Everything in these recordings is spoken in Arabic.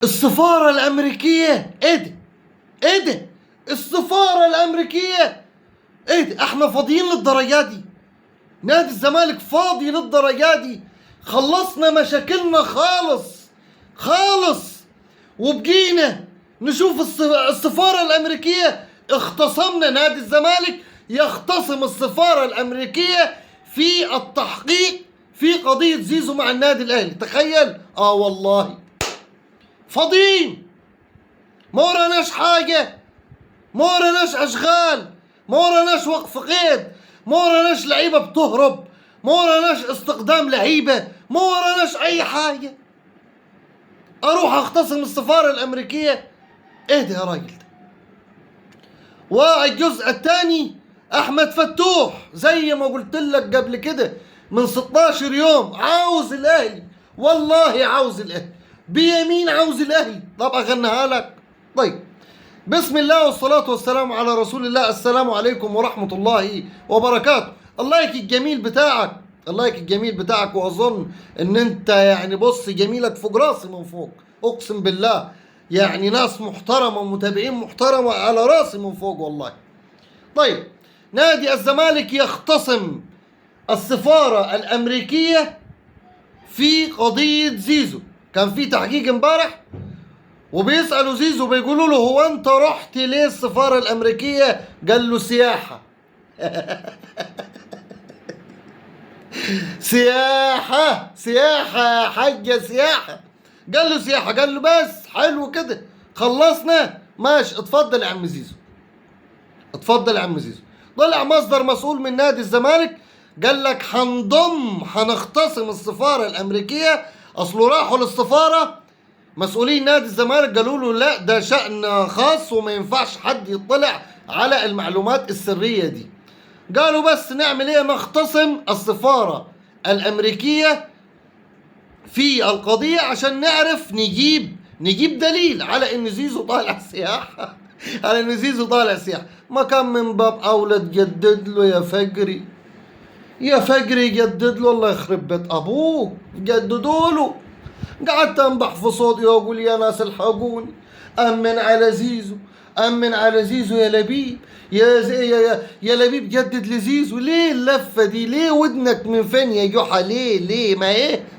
السفارة الأمريكية ايه ده؟ ايه ده؟ السفارة الأمريكية ايه ده؟ احنا فاضيين للدرجة دي؟ نادي الزمالك فاضي للدرجة دي؟ خلصنا مشاكلنا خالص خالص وبقينا نشوف السفارة الأمريكية. اختصمنا نادي الزمالك يختصم السفارة الأمريكية في التحقيق في قضية زيزو مع النادي الأهلي. تخيل. والله فاضيين، ما وراناش حاجة، ما وراناش أشغال، ما وراناش وقف قيد، ما وراناش لعيبة بتهرب، ما وراناش استقدام لعيبة، ما وراناش أي حاجة. أروح أختصم السفارة الأمريكية؟ إيه ده يا راجل ده؟ والجزء الثاني أحمد فتوح زي ما قلت لك قبل كده من 16 يوم عاوز الأهلي، والله عاوز الأهلي بيمين، عاوز الأهلي. طب أغنيها لك. طيب، بسم الله والصلاة والسلام على رسول الله. السلام عليكم ورحمة الله وبركاته. اللايك الجميل بتاعك، اللايك الجميل بتاعك، وأظن إن أنت يعني بص جميلك فوق راسي من فوق، أقسم بالله يعني ناس محترمة ومتابعين محترمة على راسي من فوق والله. طيب، نادي الزمالك يختصم السفارة الأمريكية في قضية زيزو. كان في تحقيق امبارح وبيسألوا زيزو بيقولوا له هو انت رحت ليه السفارة الأمريكية؟ قال له سياحة. سياحة سياحة يا حاجة سياحة. قال له سياحة، قال له بس حلو كده خلصنا ماشي، اتفضل يا عم زيزو، اتفضل يا عم زيزو. طلع مصدر مسؤول من نادي الزمالك قال لك هنختصم السفارة الأمريكية. أصله راحوا للسفارة مسؤولين نادي الزمالك قالوا له لا ده شأن خاص وما ينفعش حد يطلع على المعلومات السرية دي. قالوا بس نعمل ايه؟ نختصم السفارة الأمريكية في القضية عشان نعرف نجيب دليل على ان زيزو طالع سياحة. على ان زيزو طالع سياحة. ما كان من باب اولى تجدد له يا فجري، يا فجري جدد له، الله يخرب بيت ابوه جددوا له. قعدت انبح في صوتي واقول يا ناس الحقوني، امن على زيزو، امن على زيزو يا لبيب، يا لبيب جدد لزيزو. ليه اللفه دي؟ ليه ودنك من فين يا جحا؟ ليه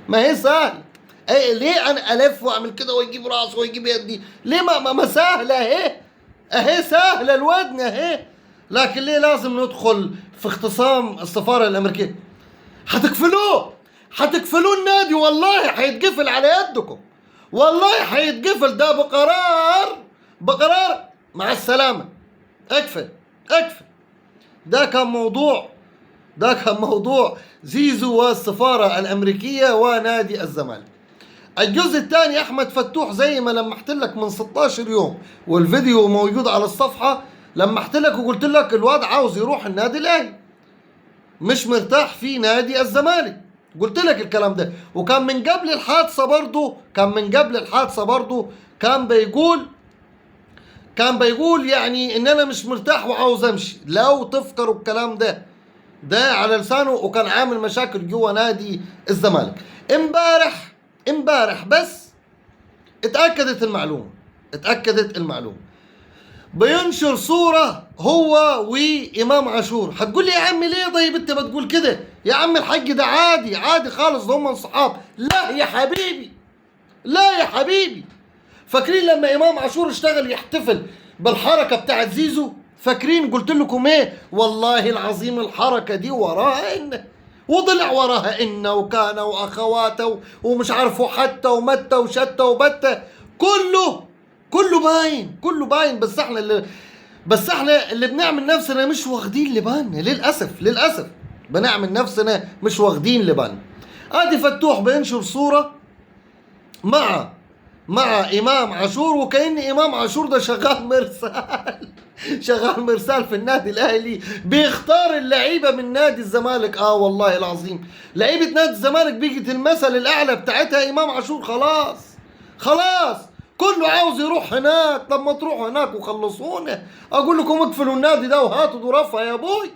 ما هي سهل. ليه انا الف واعمل كده واجيب راسه واجيب يدي؟ ليه ما سهله اهي سهله الودن اهي. لكن ليه لازم ندخل في اختصام السفاره الامريكيه؟ هتقفلوه النادي، والله هيتقفل على يدكم، والله هيتقفل. ده بقرار مع السلامة، اقفل. ده كان موضوع زيزو والسفارة الأمريكية ونادي الزمالك. الجزء الثاني أحمد فتوح زي ما لمحت لك من 16 يوم والفيديو موجود على الصفحة. لمحت لك وقلت لك الواد عاوز يروح النادي الأهلي، مش مرتاح في نادي الزمالك. قلت لك الكلام ده. وكان من قبل الحادثة برضو كان بيقول يعني ان انا مش مرتاح وعاوز امشي. لو تفكروا الكلام ده على لسانه. وكان عامل مشاكل جوا نادي الزمالك. امبارح بس اتأكدت المعلومة. بينشر صورة هو وإمام عاشور. هتقول لي يا عم ليه طيب انت بتقول كده؟ يا عم الحاج ده عادي خالص، ده هم صحاب. لا يا حبيبي، فاكرين لما إمام عاشور اشتغل يحتفل بالحركة بتاعت زيزو؟ فاكرين قلت لكم ايه؟ والله العظيم الحركة دي وراها إن، وضلع وراها إن وكان وأخواته ومش عارفه حتى ومتى وشتى وبتى. كله باين. بس احنا اللي بنعمل نفسنا مش واخدين لبالنا. للأسف بنعمل نفسنا مش واخدين لبالنا. ادي فتوح بينشر صورة مع إمام عاشور، وكأن إمام عاشور ده شغال مرسال في النادي الأهلي بيختار اللعيبة من نادي الزمالك. والله العظيم لعيبة نادي الزمالك بيجت المثل الأعلى بتاعتها إمام عاشور. خلاص كله عاوز يروح هناك. طب ما تروحوا هناك وخلصونا. اقول لكم اقفلوا النادي ده وهاتوا ظرفها يا ابوي.